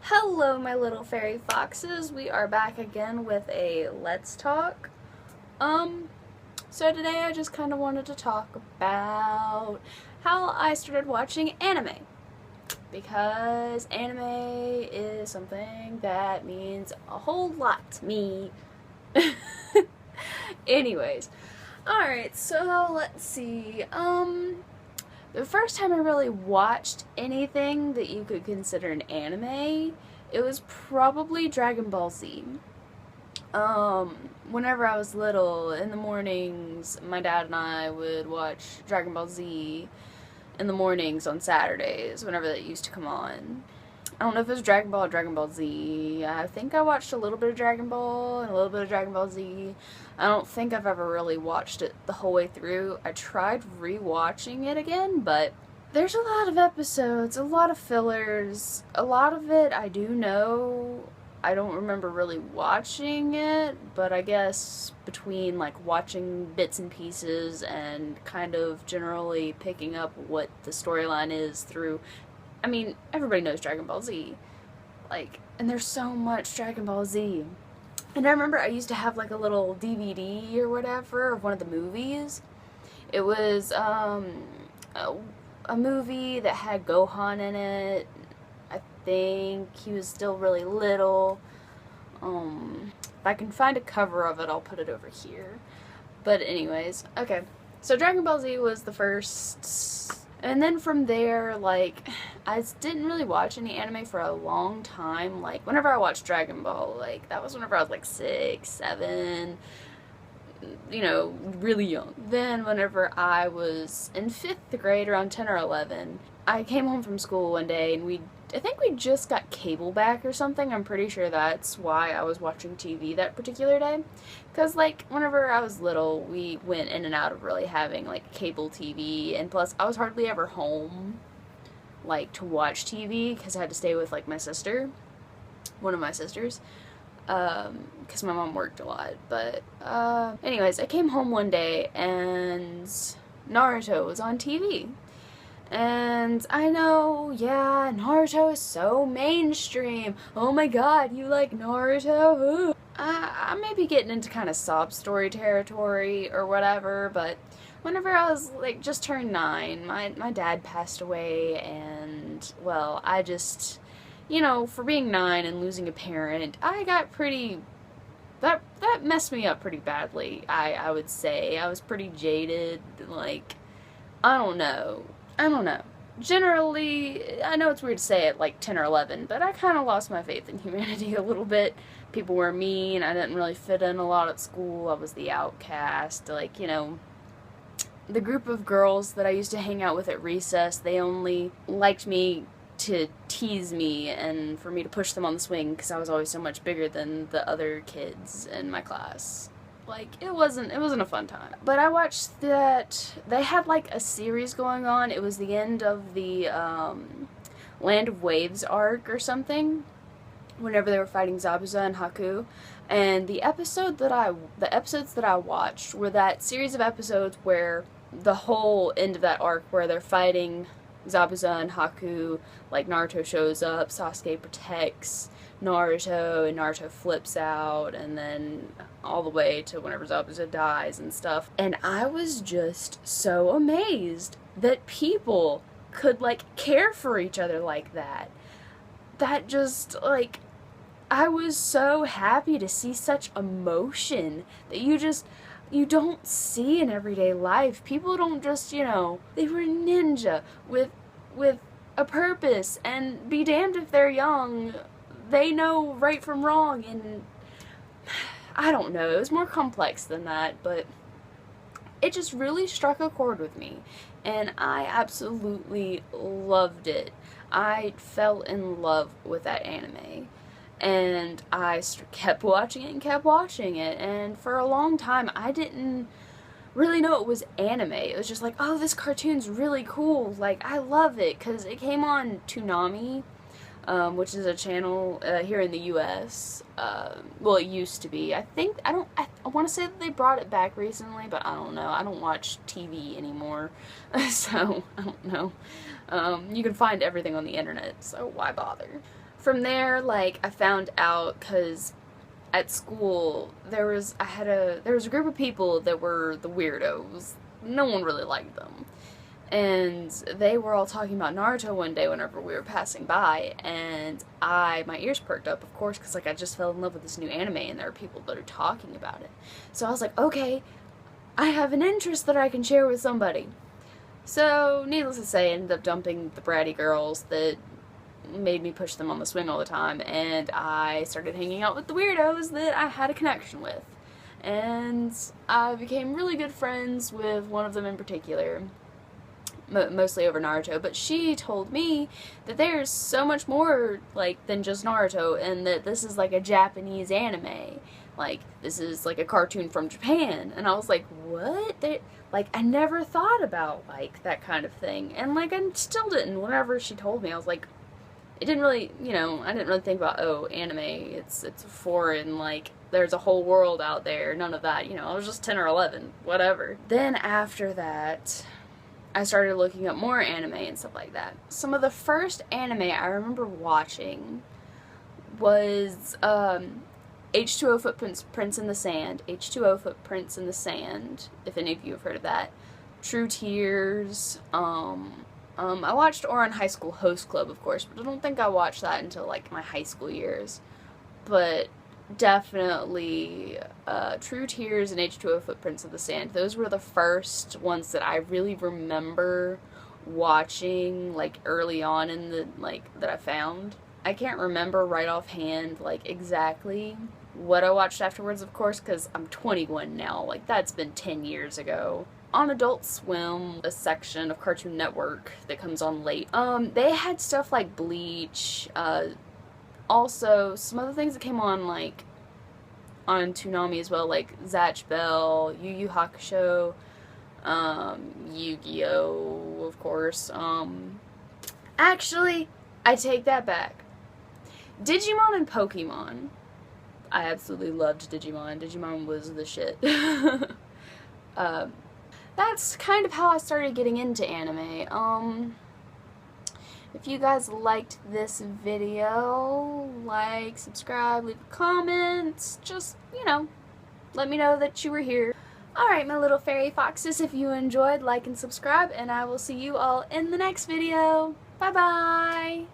Hello, my little fairy foxes. We are back again with a Let's Talk. So today I just kind of wanted to talk about how I started watching anime. Because anime is something that means a whole lot to me. Anyways, alright, so let's see. The first time I really watched anything that you could consider an anime, it was probably Dragon Ball Z. Whenever I was little, in the mornings, my dad and I would watch Dragon Ball Z in the mornings on Saturdays, whenever that used to come on. I don't know if it was Dragon Ball or Dragon Ball Z. I think I watched a little bit of Dragon Ball and a little bit of Dragon Ball Z. I don't think I've ever really watched it the whole way through. I tried rewatching it again, but there's a lot of episodes, a lot of fillers. A lot of it I do know. I don't remember really watching it, but I guess between like watching bits and pieces and kind of generally picking up what the storyline is through, I mean, everybody knows Dragon Ball Z. Like, and there's so much Dragon Ball Z. And I remember I used to have like a little DVD or whatever of one of the movies. It was a movie that had Gohan in it. I think he was still really little. If I can find a cover of it, I'll put it over here. But anyways, okay. So Dragon Ball Z was the first. And then from there, like, I didn't really watch any anime for a long time. Like, whenever I watched Dragon Ball, like, that was whenever I was like 6, 7, you know, really young. Then whenever I was in 5th grade, around 10 or 11, I came home from school one day and I think we just got cable back or something. I'm pretty sure that's why I was watching TV that particular day. Because, like, whenever I was little, we went in and out of really having, like, cable TV. And plus, I was hardly ever home, like, to watch TV because I had to stay with, like, my sister. One of my sisters. Because my mom worked a lot. But, anyways, I came home one day and Naruto was on TV. And I know, yeah, Naruto is so mainstream. Oh my god, you like Naruto? Ooh. I may be getting into kind of sob story territory or whatever, but whenever I was, like, just turned 9, my dad passed away, and, well, I just, you know, for being 9 and losing a parent, I got pretty, that messed me up pretty badly, I would say. I was pretty jaded, like, I don't know. Generally, I know it's weird to say at like 10 or 11, but I kind of lost my faith in humanity a little bit. People were mean. I didn't really fit in a lot at school. I was the outcast. Like, you know, the group of girls that I used to hang out with at recess, they only liked me to tease me and for me to push them on the swing because I was always so much bigger than the other kids in my class. Like, it wasn't a fun time. But I watched that, they had like a series going on. It was the end of the Land of Waves arc or something, whenever they were fighting Zabuza and Haku. And the episodes that I watched were that series of episodes where the whole end of that arc where they're fighting Zabuza and Haku, like Naruto shows up, Sasuke protects Naruto, and Naruto flips out, and then all the way to whenever Zabuza dies and stuff. And I was just so amazed that people could, like, care for each other like that. That just, like, I was so happy to see such emotion that you don't see in everyday life. People don't just, you know, they were ninja with a purpose, and be damned if they're young. They know right from wrong, and I don't know, it was more complex than that, but it just really struck a chord with me, and I absolutely loved it. I fell in love with that anime, and I kept watching it, and for a long time I didn't really know it was anime. It was just like, oh, this cartoon's really cool, like, I love it, because it came on Toonami, which is a channel here in the U.S. Well, it used to be. I want to say that they brought it back recently, but I don't know. I don't watch TV anymore, so I don't know. You can find everything on the internet, so why bother? From there, like, I found out, because at school, there was a group of people that were the weirdos. No one really liked them. And they were all talking about Naruto one day whenever we were passing by, and my ears perked up, of course, because, like, I just fell in love with this new anime, and there are people that are talking about it. So I was like, okay, I have an interest that I can share with somebody. So, needless to say, I ended up dumping the bratty girls that made me push them on the swing all the time, and I started hanging out with the weirdos that I had a connection with. And I became really good friends with one of them in particular, mostly over Naruto, but she told me that there's so much more, like, than just Naruto, and that this is like a Japanese anime. Like, this is like a cartoon from Japan. And I was like, what? Like, I never thought about, like, that kind of thing. And, like, I still didn't. Whenever she told me, I was like, it didn't really, you know, I didn't really think about, oh, anime, it's foreign, like, there's a whole world out there, none of that, you know, I was just 10 or 11, whatever. Then after that, I started looking up more anime and stuff like that. Some of the first anime I remember watching was H2O Footprints in the Sand. H2O Footprints in the Sand, if any of you have heard of that. True Tears. I watched Ouran High School Host Club, of course, but I don't think I watched that until, like, my high school years. But definitely True Tears and H2O Footprints in the Sand. Those were the first ones that I really remember watching, like, early on in the, like, that I found. I can't remember right offhand, like, exactly what I watched afterwards, of course, because I'm 21 now. Like, that's been 10 years ago. On Adult Swim, a section of Cartoon Network that comes on late, they had stuff like Bleach, also some other things that came on, like, on Toonami as well, like Zatch Bell, Yu Yu Hakusho, Yu-Gi-Oh, of course. Actually, I take that back. Digimon and Pokemon. I absolutely loved Digimon. Digimon was the shit. That's kind of how I started getting into anime. If you guys liked this video, like, subscribe, leave a comment, just, you know, let me know that you were here. Alright, my little fairy foxes, if you enjoyed, like and subscribe, and I will see you all in the next video. Bye-bye!